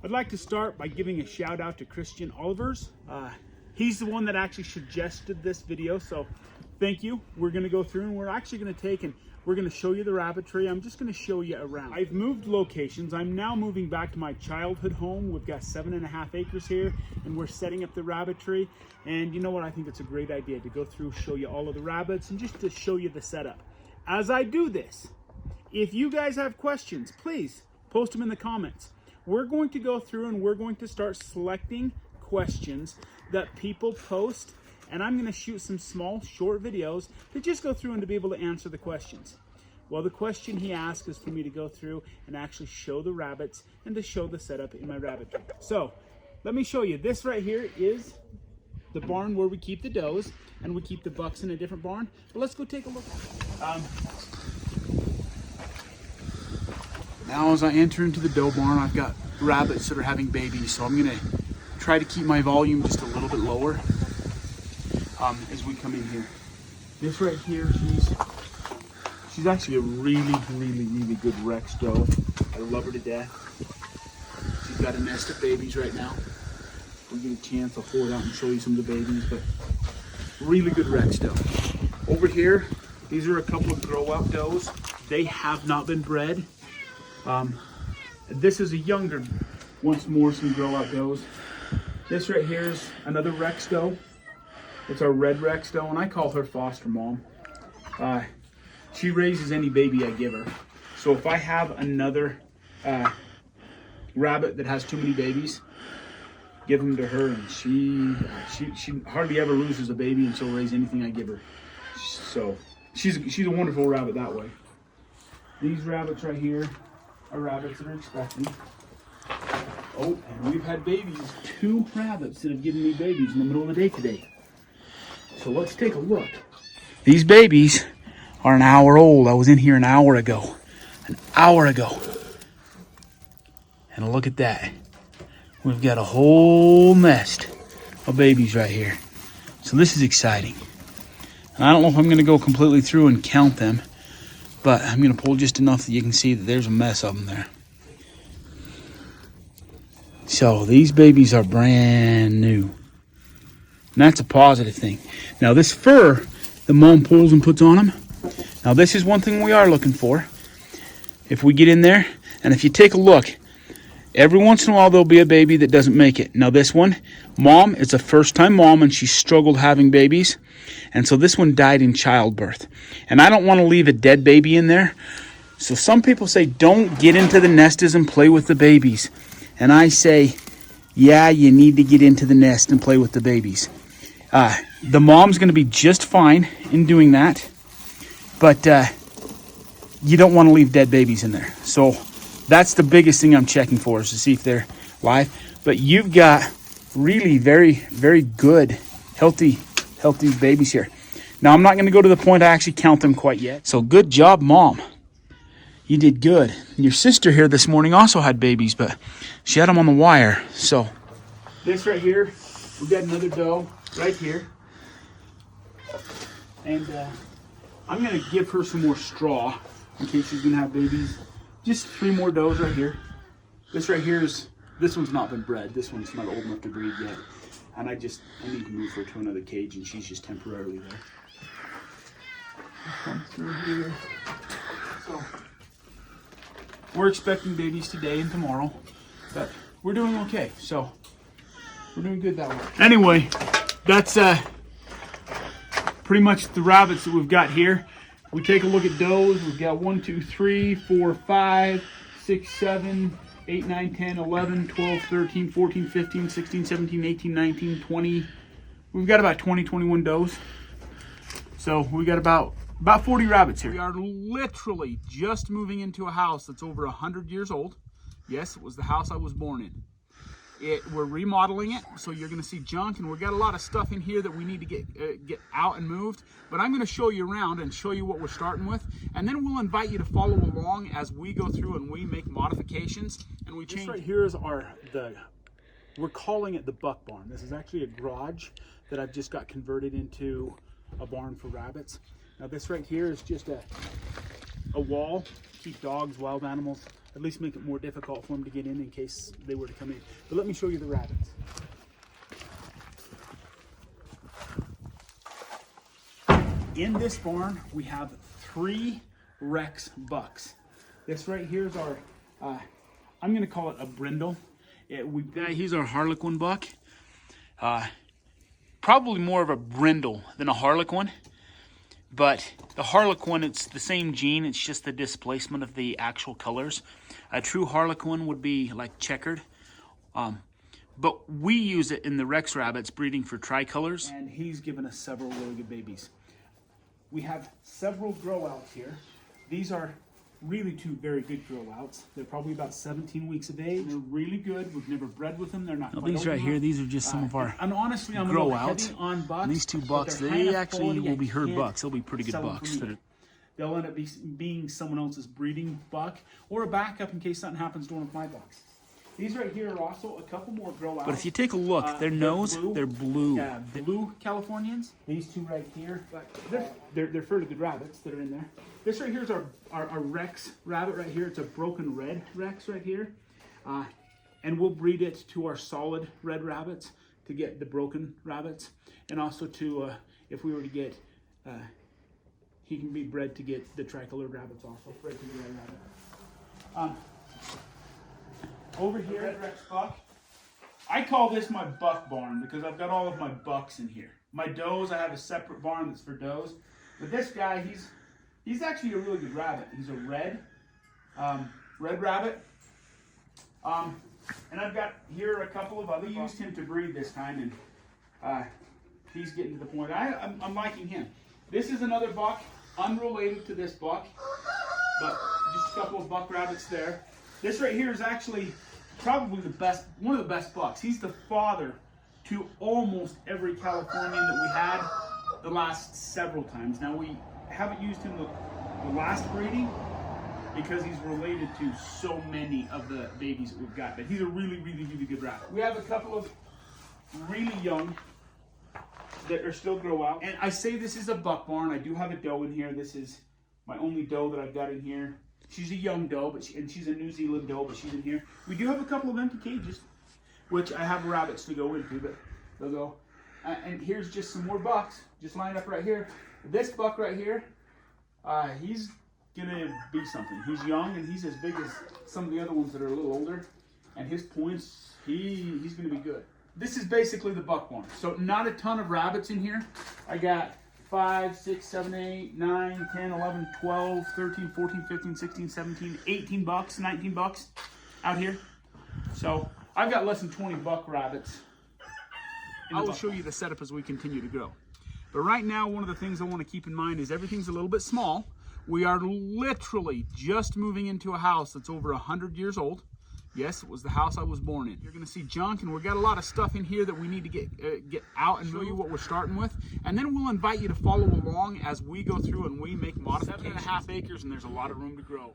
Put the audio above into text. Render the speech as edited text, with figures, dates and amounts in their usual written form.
I'd like to start by giving a shout out to Christian Olivers. He's the one that actually suggested this video, so thank you. We're going to go through and we're actually going to take and we're going to show you the rabbitry. I'm just going to show you around. I've moved locations. I'm now moving back to my childhood home. We've got 7.5 acres here and we're setting up the rabbitry. And you know what? I think it's a great idea to go through, show you all of the rabbits and just to show you the setup. As I do this, if you guys have questions, please post them in the comments. We're going to go through and we're going to start selecting questions that people post, and I'm going to shoot some small short videos to just go through and to be able to answer the questions. Well, the question he asked is for me to go through and actually show the rabbits and to show the setup in my rabbitry. So let me show you. This right here is the barn where we keep the does, and we keep the bucks in a different barn. But let's go take a look at it. Now as I enter into the doe barn, I've got rabbits that are having babies, so I'm gonna try to keep my volume just a little bit lower as we come in here. This right here, she's actually a really good Rex doe. I love her to death. She's got a nest of babies right now. If we get a chance, I'll pull it out and show you some of the babies, but really good Rex doe. Over here, these are a couple of grow out does. They have not been bred. This is a younger, once more, some grow out does. This right here is another Rex doe. It's our red Rex doe, and I call her foster mom. She raises any baby I give her. So if I have another rabbit that has too many babies, give them to her, and she hardly ever loses a baby, and she'll raise anything I give her. So she's a wonderful rabbit that way. These rabbits right here are rabbits that are expecting. Oh, and we've had babies. 2 rabbits that have given me babies in the middle of the day today. So let's take a look. These babies are an hour old. I was in here an hour ago. An hour ago. And look at that. We've got a whole nest of babies right here. So this is exciting. And I don't know if I'm going to go completely through and count them, but I'm going to pull just enough that you can see that there's a mess of them there. So these babies are brand new. And that's a positive thing. Now this fur, the mom pulls and puts on them. Now this is one thing we are looking for. If we get in there, and if you take a look, every once in a while there'll be a baby that doesn't make it. Now this one, mom, it's a first time mom and she struggled having babies. And so this one died in childbirth. And I don't want to leave a dead baby in there. So some people say, don't get into the nestes and play with the babies. And I say, yeah, you need to get into the nest and play with the babies. The mom's going to be just fine in doing that. But you don't want to leave dead babies in there. So that's the biggest thing I'm checking for, is to see if they're live. But you've got really very good, healthy babies here. Now, I'm not going to go to the point I actually count them quite yet. So good job, mom. You did good. And your sister here this morning also had babies, but she had them on the wire. So this right here, we got another doe right here. And I'm going to give her some more straw in case she's going to have babies. Just 3 more does right here. This right here this one's not been bred. This one's not old enough to breed yet. And I need to move her to another cage, and she's just temporarily there. Come through here. So we're expecting babies today and tomorrow, but we're doing okay. So we're doing good that way. Anyway, that's pretty much the rabbits that we've got here. We take a look at does. We've got 1, 2, 3, 4, 5, 6, 7, 8, 9, 10, 11, 12, 13, 14, 15, 16, 17, 18, 19, 20. We've got about 20, 21 does. So we got about 40 rabbits here. We are literally just moving into a house that's over 100 years old. Yes, it was the house I was born in. We're remodeling it, so you're going to see junk, and we've got a lot of stuff in here that we need to get out and moved. But I'm going to show you around and show you what we're starting with, and then we'll invite you to follow along as we go through and we make modifications and we change. This right here is we're calling it the buck barn. This is actually a garage that I've just got converted into a barn for rabbits. Now this right here is just a a wall, keep dogs, wild animals, at least make it more difficult for them to get in case they were to come in. But let me show you the rabbits. In this barn, we have 3 Rex bucks. This right here is our, I'm gonna call it a brindle. He's our Harlequin buck. Probably more of a brindle than a Harlequin. But the Harlequin, it's the same gene, it's just the displacement of the actual colors. A true Harlequin would be like checkered. But we use it in the Rex rabbits breeding for tricolors. And he's given us several really good babies. We have several grow outs here. These are really 2 very good grow outs. They're probably about 17 weeks of age. They're really good. We've never bred with them. They're not. Now, these right here, these are just some of our and honestly, I'm grow outs. On bucks, and these 2 bucks, they actually will be herd bucks. They'll be pretty good bucks. They'll end up being someone else's breeding buck or a backup in case something happens to one of my bucks. These right here are also a couple more grow outs. But if you take a look, their nose, they're blue. Yeah, blue Californians. These 2 right here, they're fairly good rabbits that are in there. This right here is our Rex rabbit right here. It's a broken red Rex right here. And we'll breed it to our solid red rabbits to get the broken rabbits. And also to, if we were to get, he can be bred to get the tricolored rabbits also. Bred to the red rabbit. Over here, Red Rex buck. I call this my buck barn because I've got all of my bucks in here. My does, I have a separate barn that's for does. But this guy, he's actually a really good rabbit. He's a red rabbit. And I've got here a couple of other. We used him to breed this time, and he's getting to the point. I'm liking him. This is another buck, unrelated to this buck, but just a couple of buck rabbits there. This right here is actually probably the best, one of the best bucks. He's the father to almost every Californian that we had the last several times. Now we haven't used him the last breeding because he's related to so many of the babies that we've got. But he's a really, really, really good rabbit. We have a couple of really young that are still grow out. And I say this is a buck barn. I do have a doe in here. This is my only doe that I've got in here. She's a young doe, and she's a New Zealand doe, but she's in here. We do have a couple of empty cages, which I have rabbits to go into, but they'll go. And here's just some more bucks, just lined up right here. This buck right here, he's gonna be something. He's young, and he's as big as some of the other ones that are a little older. And his points, he's gonna be good. This is basically the buck barn. So not a ton of rabbits in here. I got 5, 6, 7, 8, 9, 10, 11, 12, 13, 14, 15, 16, 17, 18 bucks, 19 bucks out here. So I've got less than 20 buck rabbits. I'll show you the setup as we continue to grow. But right now, one of the things I want to keep in mind is everything's a little bit small. We are literally just moving into a house that's over 100 years old. Yes, it was the house I was born in. You're going to see junk, and we've got a lot of stuff in here that we need to get out and show you what we're starting with. And then we'll invite you to follow along as we go through and we make modifications. 7.5 acres, and there's a lot of room to grow.